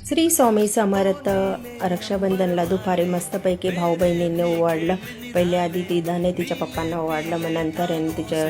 श्री स्वामी समर्थ. रक्षाबंधनला दुपारी मस्तपैकी भाऊ बहिणींनी ओवाळलं. पहिले आधी दिदाने तिच्या पप्पांना ओवाळलं, मग नंतर तिच्या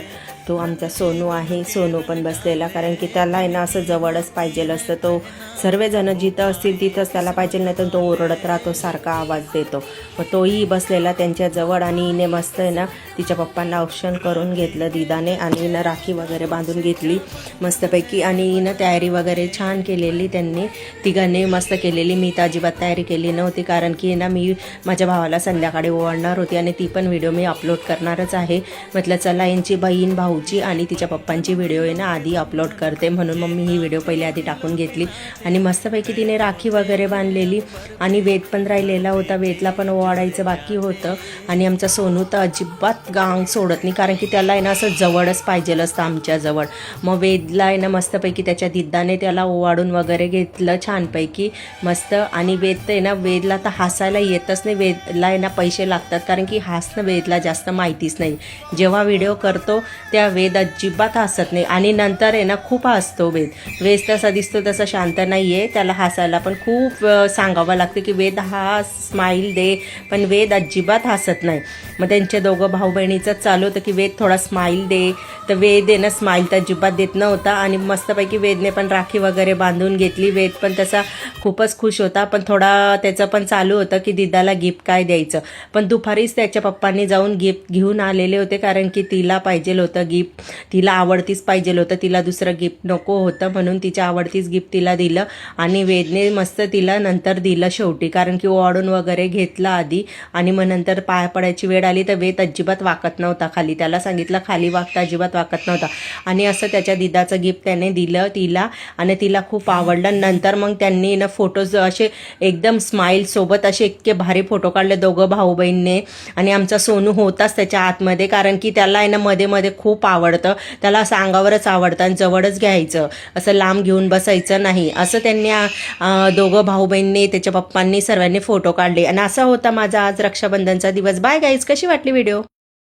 तो आमचा सोनू आहे, सोनू पण बसलेला, कारण की त्याला आहे ना असं जवळच पाहिजेल असतं. तो सर्वजण जिथं असतील तिथंच त्याला पाहिजे, नाही तर तो ओरडत राहतो, सारखा आवाज देतो. मग तोही बसलेला त्यांच्याजवळ आणि हिने मस्त आहे ना तिच्या पप्पांना औक्षण करून घेतलं दिदाने, आणि हिनं राखी वगैरे बांधून घेतली मस्तपैकी, आणि हिनं तयारी वगैरे छान केलेली त्यांनी तिघांनी मस्त केलेली. मी तर अजिबात तयारी केली नव्हती, कारण की ना मी माझ्या भावाला संध्याकाळी ओवाळणार होती आणि ती पण व्हिडिओ मी अपलोड करणारच आहे. म्हटलं चला यांची बहीण भाऊची आणि तिच्या पप्पांची व्हिडिओ आहे ना आधी अपलोड करते, म्हणून मग मी ही व्हिडिओ पहिले आधी टाकून घेतली. आणि मस्तपैकी तिने राखी वगैरे बांधलेली, आणि वेद पण राहिलेला होता, वेदला पण ओवाळायचं बाकी होतं. आणि आमचा सोनू तर अजिबात गांग सोडत नाही, कारण की त्याला आहे ना असं जवळच पाहिजेल असतं आमच्याजवळ. मग वेदला आहे ना मस्तपैकी त्याच्या दिद्दाने त्याला ओवाळून वगैरे घेतलं छानपैकी मस्त. आणि वेद तर आहे ना, वेदला तर हसायला येतच नाही, वेदला आहे ना पैसे लागतात, कारण की हसणं वेदला जास्त माहितीच नाही. जेव्हा व्हिडिओ करतो त्या वेद अजिबात हसत नाही, आणि नंतर आहे ना खूप हसतो वेद. वेद तसा दिसतो तसा शांत नाही आहे, त्याला हसायला पण खूप सांगावं लागतं की वेद हा स्माईल दे, पण वेद अजिबात हसत नाही. मग त्यांच्या दोघं भाऊ बहिणीचं चालू होतं की वेद थोडा स्माईल दे, तर वेद आहे ना स्माईल तर अजिबात देत नव्हता. आणि मस्तपैकी वेदने पण राखी वगैरे बांधून घेतली. वेद पण तसा खूपच खुश होता, पण थोडा त्याचं पण चालू होतं की दिदाला गिफ्ट काय द्यायचं. पण दुपारीच त्याच्या पप्पांनी जाऊन गिफ्ट घेऊन आलेले होते, कारण की तिला पाहिजेल होतं गिफ्ट, तिला आवडतीच पाहिजेल होतं, तिला दुसरं गिफ्ट नको होतं, म्हणून तिच्या आवडतीच गिफ्ट तिला दिलं. आणि वेदने मस्त तिला नंतर दिलं शेवटी, कारण की ओवाळून वगैरे घेतलं आधी, आणि मग नंतर पाया पडायची वेळ आली तर वेद अजिबात वाकत नव्हता खाली. त्याला सांगितलं खाली वागता, अजिबात वाकत नव्हता. आणि असं त्याच्या दिदाचं गिफ्ट त्याने दिलं तिला, आणि तिला खूप आवडलं. नंतर मग त्यांनी ना फोटोज असे एकदम स्माईल सोबत असे इतके भारी फोटो काढले दोघं भाऊ बहिणीने. आणि आमचा सोनू होताच त्याच्या आतमध्ये, कारण की त्याला आहे ना मध्ये मध्ये खूप आवडतं, त्याला असं अंगावरच आवडतं आणि जवळच घ्यायचं, असं लांब घेऊन बसायचं नाही. असं त्यांनी दोघं भाऊ बहिणीने त्याच्या पप्पांनी सर्वांनी फोटो काढले. आणि असा होता माझा आज रक्षाबंधनचा दिवस. बाय गाईज, कशी वाटली व्हिडिओ?